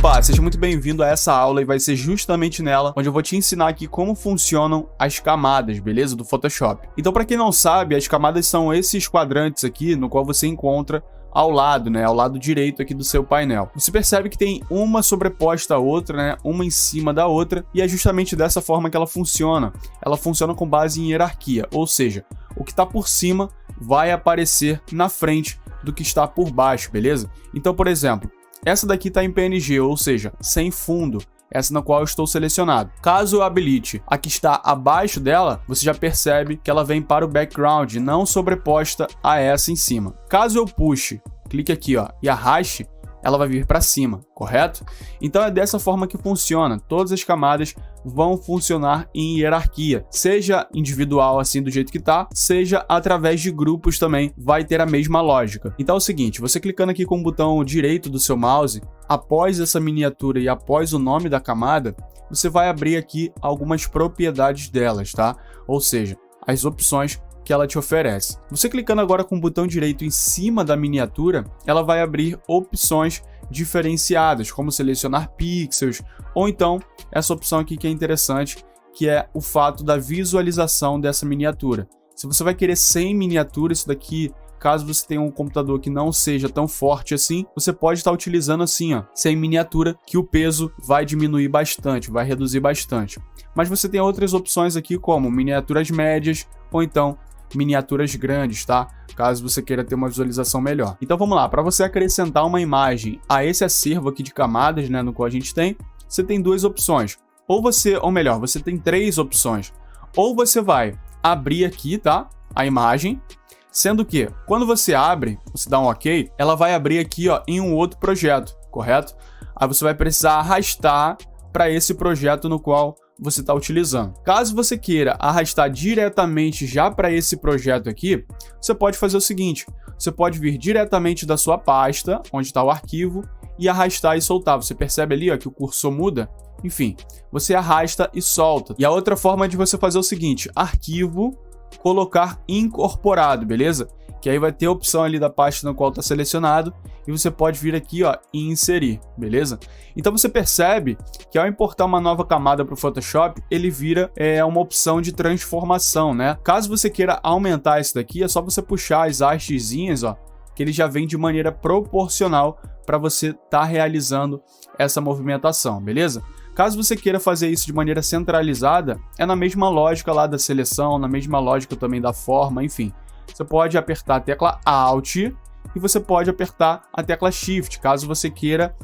Opa, seja muito bem-vindo a essa aula e vai ser justamente nela onde eu vou te ensinar aqui como funcionam as camadas, beleza? Do Photoshop. Então, para quem não sabe, as camadas são esses quadrantes aqui no qual você encontra ao lado, né, ao lado direito aqui do seu painel. Você percebe que tem uma sobreposta à outra, né, uma em cima da outra, e é justamente dessa forma que ela funciona. Ela funciona com base em hierarquia, ou seja, o que está por cima vai aparecer na frente do que está por baixo, beleza? Então, por exemplo, essa daqui está em PNG, ou seja, sem fundo, essa na qual eu estou selecionado. Caso eu habilite a que está abaixo dela, você já percebe que ela vem para o background, não sobreposta a essa em cima. Caso eu puxe, clique aqui ó, e arraste, ela vai vir para cima, correto? Então é dessa forma que funciona. Todas as camadas vão funcionar em hierarquia, seja individual assim do jeito que tá, seja através de grupos também, vai ter a mesma lógica. Então é o seguinte, você clicando aqui com o botão direito do seu mouse, após essa miniatura e após o nome da camada, você vai abrir aqui algumas propriedades delas, tá? Ou seja, as opções que ela te oferece. Você clicando agora com o botão direito em cima da miniatura, ela vai abrir opções diferenciadas, como selecionar pixels, ou então essa opção aqui que é interessante, que é o fato da visualização dessa miniatura. Se você vai querer sem miniatura, isso daqui, caso você tenha um computador que não seja tão forte assim, você pode estar utilizando assim, ó, sem miniatura, que o peso vai diminuir bastante, vai reduzir bastante. Mas você tem outras opções aqui, como miniaturas médias, ou então miniaturas grandes, tá? Caso você queira ter uma visualização melhor. Então vamos lá, para você acrescentar uma imagem a esse acervo aqui de camadas, né, no qual a gente tem, você tem duas opções. Ou melhor, você tem três opções. Ou você vai abrir aqui, tá? A imagem, sendo que quando você abre, você dá um OK, ela vai abrir aqui, ó, em um outro projeto, correto? Aí você vai precisar arrastar para esse projeto no qual você está utilizando. Caso você queira arrastar diretamente já para esse projeto aqui, você pode fazer o seguinte, você pode vir diretamente da sua pasta, onde está o arquivo, e arrastar e soltar. Você percebe ali ó, que o cursor muda? Enfim, você arrasta e solta. E a outra forma é de você fazer o seguinte, arquivo, colocar incorporado, beleza? Que aí vai ter a opção ali da pasta na qual está selecionado e você pode vir aqui ó, e inserir, beleza? Então você percebe que ao importar uma nova camada para o Photoshop, ele vira uma opção de transformação, né? Caso você queira aumentar isso daqui, é só você puxar as hastezinhas, ó, que ele já vem de maneira proporcional para você estar realizando essa movimentação, beleza? Caso você queira fazer isso de maneira centralizada, é na mesma lógica lá da seleção, na mesma lógica também da forma, enfim. Você pode apertar a tecla Alt e você pode apertar a tecla Shift, caso você queira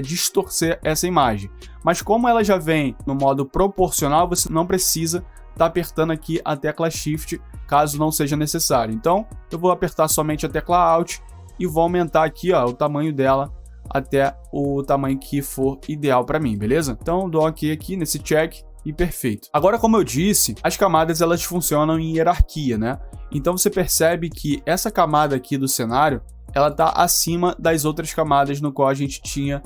distorcer essa imagem. Mas como ela já vem no modo proporcional, você não precisa estar apertando aqui a tecla Shift, caso não seja necessário. Então, eu vou apertar somente a tecla Alt e vou aumentar aqui ó, o tamanho dela até o tamanho que for ideal para mim, beleza? Então, dou OK aqui nesse check. E perfeito. Agora, como eu disse, as camadas elas funcionam em hierarquia, né? Então você percebe que essa camada aqui do cenário, ela tá acima das outras camadas no qual a gente tinha,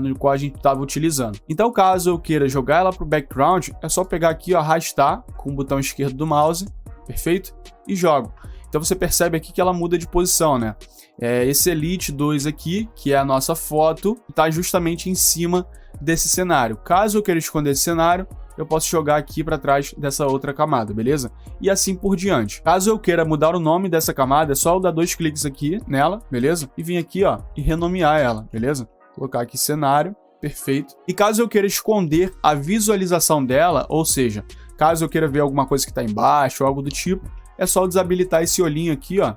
no qual a gente estava utilizando. Então, caso eu queira jogar ela para o background, é só pegar aqui, ó, arrastar com o botão esquerdo do mouse, perfeito? E jogo. Então você percebe aqui que ela muda de posição, né? Esse Elite 2 aqui, que é a nossa foto, está justamente em cima desse cenário. Caso eu queira esconder esse cenário, eu posso jogar aqui para trás dessa outra camada, beleza? E assim por diante. Caso eu queira mudar o nome dessa camada, é só eu dar dois cliques aqui nela, beleza? E vir aqui, ó, e renomear ela, beleza? Colocar aqui cenário, perfeito. E caso eu queira esconder a visualização dela, ou seja, caso eu queira ver alguma coisa que está embaixo ou algo do tipo, é só eu desabilitar esse olhinho aqui, ó,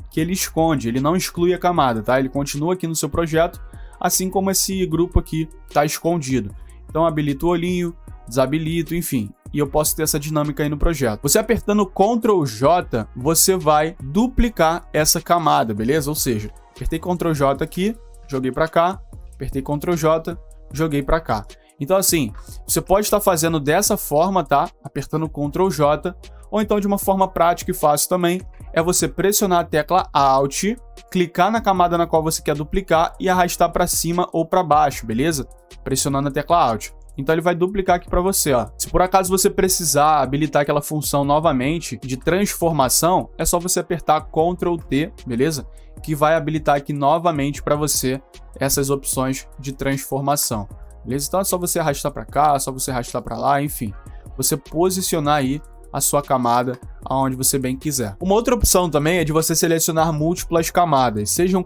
que ele esconde, ele não exclui a camada, tá? Ele continua aqui no seu projeto, assim como esse grupo aqui está escondido. Então habilito o olhinho, desabilito, enfim, e eu posso ter essa dinâmica aí no projeto. Você apertando Ctrl J, você vai duplicar essa camada, beleza? Ou seja, apertei Ctrl J aqui, joguei para cá, apertei Ctrl J, joguei para cá. Então assim, você pode estar fazendo dessa forma, tá? Apertando Ctrl J, ou então de uma forma prática e fácil também, é você pressionar a tecla Alt, clicar na camada na qual você quer duplicar e arrastar para cima ou para baixo, beleza? Pressionando a tecla Alt. Então ele vai duplicar aqui para você, ó. Se por acaso você precisar habilitar aquela função novamente de transformação, é só você apertar Ctrl T, beleza? que vai habilitar aqui novamente para você essas opções de transformação. Beleza? Então é só você arrastar para cá, é só você arrastar para lá, enfim. Você posicionar aí a sua camada aonde você bem quiser. Uma outra opção também é de você selecionar múltiplas camadas, sejam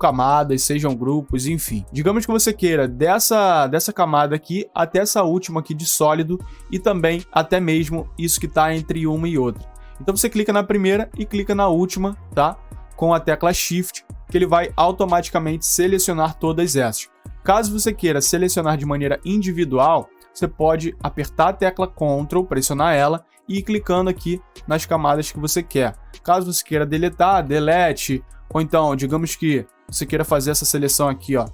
grupos, enfim. Digamos que você queira dessa camada aqui até essa última aqui de sólido e também até mesmo isso que está entre uma e outra. Então você clica na primeira e clica na última, tá? Com a tecla Shift, que ele vai automaticamente selecionar todas essas. Caso você queira selecionar de maneira individual, você pode apertar a tecla Ctrl, pressionar ela e ir clicando aqui nas camadas que você quer. Caso você queira deletar, delete, ou então, digamos que você queira fazer essa seleção aqui, ó,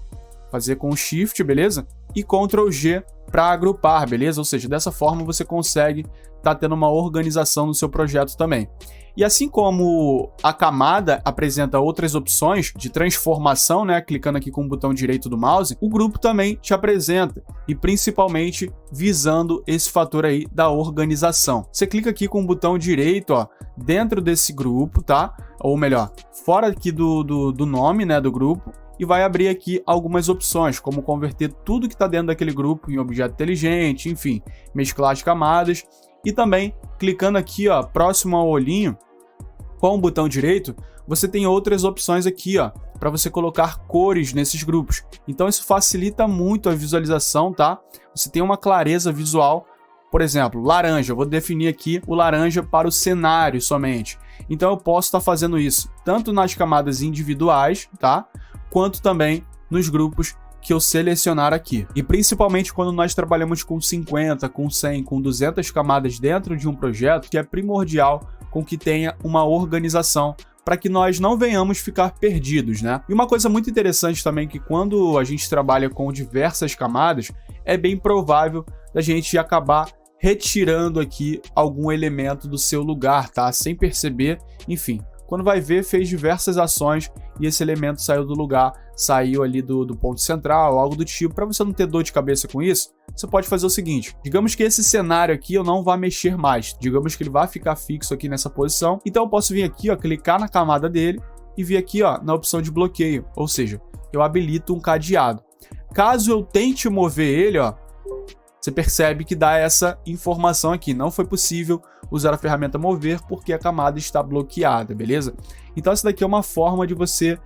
fazer com Shift, beleza? E Ctrl G para agrupar, beleza? Ou seja, dessa forma você consegue estar tendo uma organização no seu projeto também. E assim como a camada apresenta outras opções de transformação, né, clicando aqui com o botão direito do mouse, o grupo também te apresenta, e principalmente visando esse fator aí da organização. Você clica aqui com o botão direito, ó, dentro desse grupo, tá? Ou melhor, fora aqui do nome, né, do grupo, e vai abrir aqui algumas opções, como converter tudo que está dentro daquele grupo em objeto inteligente, enfim, mesclar as camadas. E também, clicando aqui, ó, próximo ao olhinho, com o botão direito, você tem outras opções aqui, ó, para você colocar cores nesses grupos. Então isso facilita muito a visualização, tá? Você tem uma clareza visual. Por exemplo, laranja, eu vou definir aqui o laranja para o cenário somente. Então eu posso estar fazendo isso tanto nas camadas individuais, tá? Quanto também nos grupos que eu selecionar aqui. E principalmente quando nós trabalhamos com 50, com 100, com 200 camadas dentro de um projeto, que é primordial com que tenha uma organização para que nós não venhamos ficar perdidos, né? E uma coisa muito interessante também é que quando a gente trabalha com diversas camadas, é bem provável da gente acabar retirando aqui algum elemento do seu lugar, tá? Sem perceber, enfim. Quando vai ver, fez diversas ações e esse elemento saiu do lugar, saiu ali do ponto central, algo do tipo. Para você não ter dor de cabeça com isso, você pode fazer o seguinte: digamos que esse cenário aqui eu não vá mexer mais, digamos que ele vai ficar fixo aqui nessa posição, então eu posso vir aqui, ó, clicar na camada dele e vir aqui, ó, na opção de bloqueio, ou seja, eu habilito um cadeado. Caso eu tente mover ele, ó, você percebe que dá essa informação aqui, não foi possível usar a ferramenta mover porque a camada está bloqueada, beleza? Então essa daqui é uma forma de você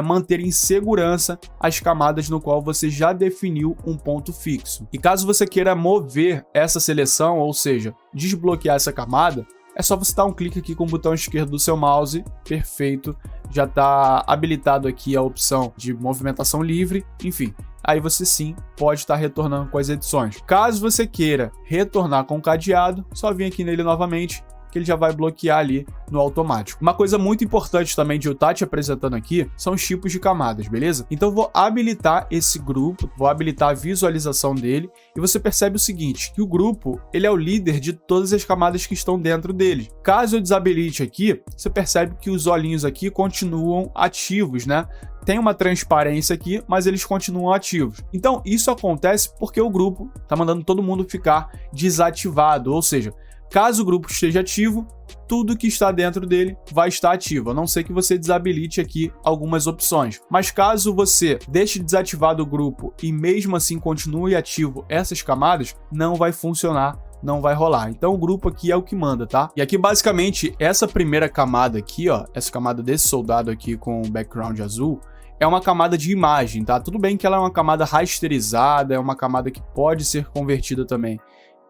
manter em segurança as camadas no qual você já definiu um ponto fixo. E caso você queira mover essa seleção, ou seja, desbloquear essa camada, é só você dar um clique aqui com o botão esquerdo do seu mouse, perfeito, já está habilitado aqui a opção de movimentação livre, enfim. Aí você sim pode estar retornando com as edições. Caso você queira retornar com o cadeado, só vir aqui nele novamente, que ele já vai bloquear ali no automático. Uma coisa muito importante também de eu estar te apresentando aqui são os tipos de camadas, beleza? Então eu vou habilitar esse grupo, vou habilitar a visualização dele e você percebe o seguinte, que o grupo ele é o líder de todas as camadas que estão dentro dele. Caso eu desabilite aqui, você percebe que os olhinhos aqui continuam ativos, né? Tem uma transparência aqui, mas eles continuam ativos. Então isso acontece porque o grupo está mandando todo mundo ficar desativado, ou seja, caso o grupo esteja ativo, tudo que está dentro dele vai estar ativo, a não ser que você desabilite aqui algumas opções. Mas caso você deixe desativado o grupo e mesmo assim continue ativo essas camadas, não vai funcionar, não vai rolar. Então o grupo aqui é o que manda, tá? E aqui basicamente essa primeira camada aqui, ó, essa camada desse soldado aqui com o background azul, é uma camada de imagem, tá? Tudo bem que ela é uma camada rasterizada, é uma camada que pode ser convertida também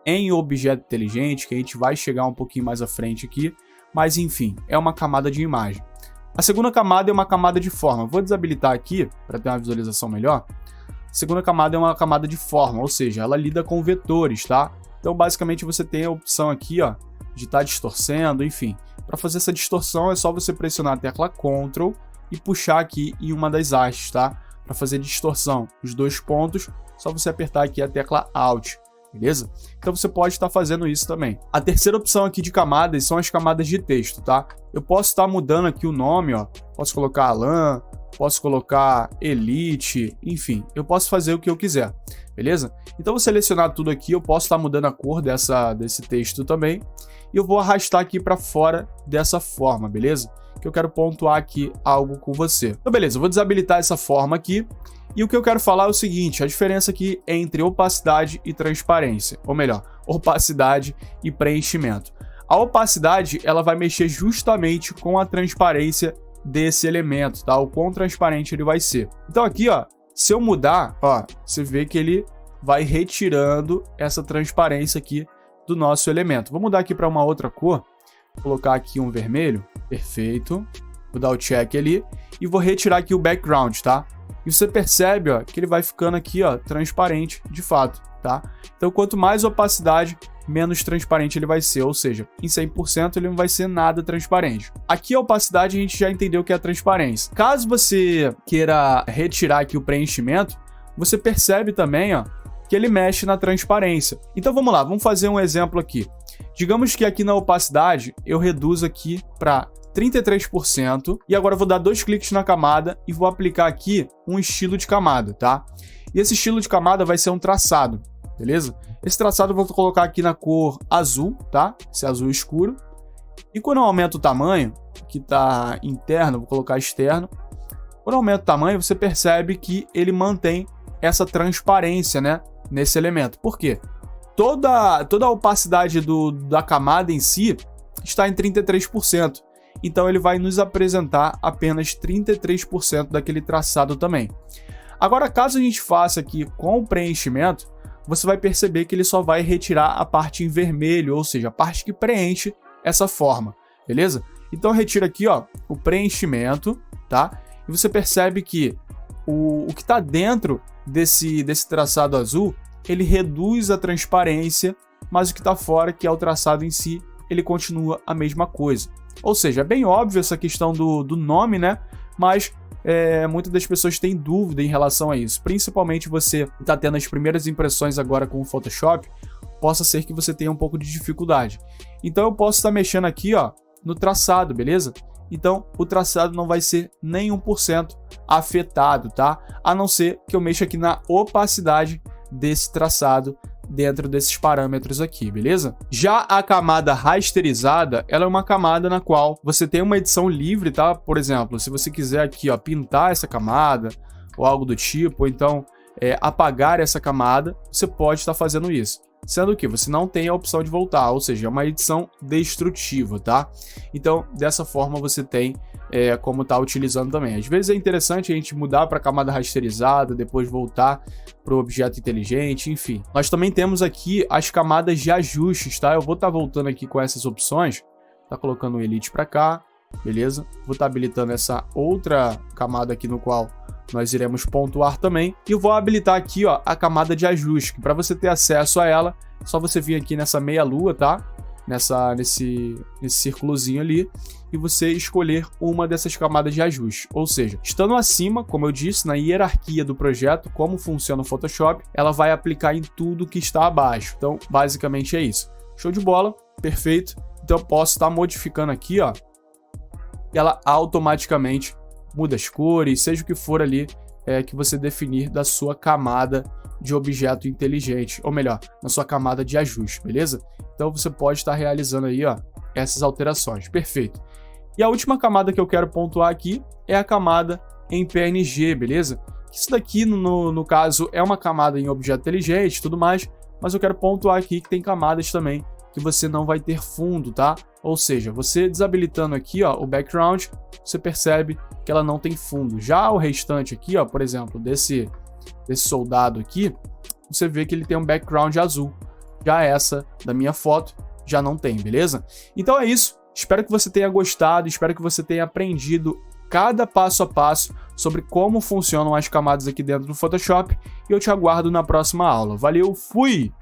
em objeto inteligente, que a gente vai chegar um pouquinho mais à frente aqui, mas enfim, é uma camada de imagem. A segunda camada é uma camada de forma. Vou desabilitar aqui para ter uma visualização melhor. A segunda camada é uma camada de forma, ou seja, ela lida com vetores, tá? Então basicamente você tem a opção aqui, ó, de estar distorcendo, enfim. Para fazer essa distorção é só você pressionar a tecla Ctrl e puxar aqui em uma das hastes, tá? Para fazer distorção, os dois pontos, só você apertar aqui a tecla Alt. Beleza? Então você pode estar fazendo isso também. A terceira opção aqui de camadas são as camadas de texto, tá? Eu posso estar mudando aqui o nome, ó. Posso colocar Alan, posso colocar Elite, enfim, eu posso fazer o que eu quiser, beleza? Então eu vou selecionar tudo aqui, eu posso estar mudando a cor desse texto também, e eu vou arrastar aqui para fora dessa forma, beleza? que eu quero pontuar aqui algo com você. Então, beleza, eu vou desabilitar essa forma aqui. E o que eu quero falar é o seguinte, a diferença aqui entre opacidade e transparência, ou melhor, opacidade e preenchimento. A opacidade, ela vai mexer justamente com a transparência desse elemento, tá? O quão transparente ele vai ser. Então aqui, ó, se eu mudar, ó, você vê que ele vai retirando essa transparência aqui do nosso elemento. Vou mudar aqui para uma outra cor, vou colocar aqui um vermelho, perfeito. Vou dar o check ali e vou retirar aqui o background, tá? E você percebe, ó, que ele vai ficando aqui, ó, transparente de fato, tá? Então, quanto mais opacidade, menos transparente ele vai ser, ou seja, em 100% ele não vai ser nada transparente. Aqui a opacidade a gente já entendeu que é a transparência. Caso você queira retirar aqui o preenchimento, você percebe também, ó, que ele mexe na transparência. Então vamos lá, vamos fazer um exemplo aqui. Digamos que aqui na opacidade eu reduzo aqui para 33% e agora eu vou dar 2 cliques na camada e vou aplicar aqui um estilo de camada, tá? E esse estilo de camada vai ser um traçado, beleza? Esse traçado eu vou colocar aqui na cor azul, tá? Esse azul escuro. E quando eu aumento o tamanho, que tá interno, vou colocar externo. Quando eu aumento o tamanho, você percebe que ele mantém essa transparência, né? Nesse elemento. Por quê? Toda a opacidade da camada em si está em 33%. Então ele vai nos apresentar apenas 33% daquele traçado também. Agora, caso a gente faça aqui com o preenchimento, você vai perceber que ele só vai retirar a parte em vermelho, ou seja, a parte que preenche essa forma, beleza? Então eu retiro aqui, ó, o preenchimento, tá? E você percebe que o que está dentro desse traçado azul, ele reduz a transparência, mas o que está fora, que é o traçado em si, ele continua a mesma coisa. Ou seja, é bem óbvio essa questão do nome, né? Mas muitas das pessoas têm dúvida em relação a isso. Principalmente você que está tendo as primeiras impressões agora com o Photoshop, possa ser que você tenha um pouco de dificuldade. Então eu posso estar mexendo aqui, ó, no traçado, beleza? Então o traçado não vai ser nem 1% afetado, tá? A não ser que eu mexa aqui na opacidade desse traçado dentro desses parâmetros aqui, beleza? Já a camada rasterizada, ela é uma camada na qual você tem uma edição livre, tá? Por exemplo, se você quiser aqui, ó, pintar essa camada ou algo do tipo, ou então apagar essa camada, você pode estar fazendo isso. Sendo que você não tem a opção de voltar, ou seja, é uma edição destrutiva, tá? Então, dessa forma você tem como tá utilizando também. Às vezes é interessante a gente mudar para a camada rasterizada, depois voltar para o objeto inteligente, enfim. Nós também temos aqui as camadas de ajustes, tá? Eu vou estar voltando aqui com essas opções, tá colocando o Elite para cá, beleza? Vou estar habilitando essa outra camada aqui no qual nós iremos pontuar também. E eu vou habilitar aqui, ó, a camada de ajuste, que para você ter acesso a ela, é só você vir aqui nessa meia lua, tá? Nesse círculozinho ali, e você escolher uma dessas camadas de ajuste. Ou seja, estando acima, como eu disse, na hierarquia do projeto, como funciona o Photoshop, ela vai aplicar em tudo que está abaixo. Então, basicamente é isso. Show de bola, perfeito. Então eu posso estar modificando aqui, ó, e ela automaticamente muda as cores, seja o que for ali que você definir da sua camada de objeto inteligente, ou melhor, na sua camada de ajuste, beleza? Então você pode estar realizando aí, ó, essas alterações, perfeito. E a última camada que eu quero pontuar aqui é a camada em PNG, beleza? Isso daqui, no caso, é uma camada em objeto inteligente e tudo mais, mas eu quero pontuar aqui que tem camadas também que você não vai ter fundo, tá? Ou seja, você desabilitando aqui, ó, o background, você percebe que ela não tem fundo. Já o restante aqui, ó, por exemplo, desse soldado aqui, você vê que ele tem um background azul. Já essa da minha foto já não tem, beleza? Então é isso. Espero que você tenha gostado, espero que você tenha aprendido cada passo a passo sobre como funcionam as camadas aqui dentro do Photoshop e eu te aguardo na próxima aula. Valeu, fui!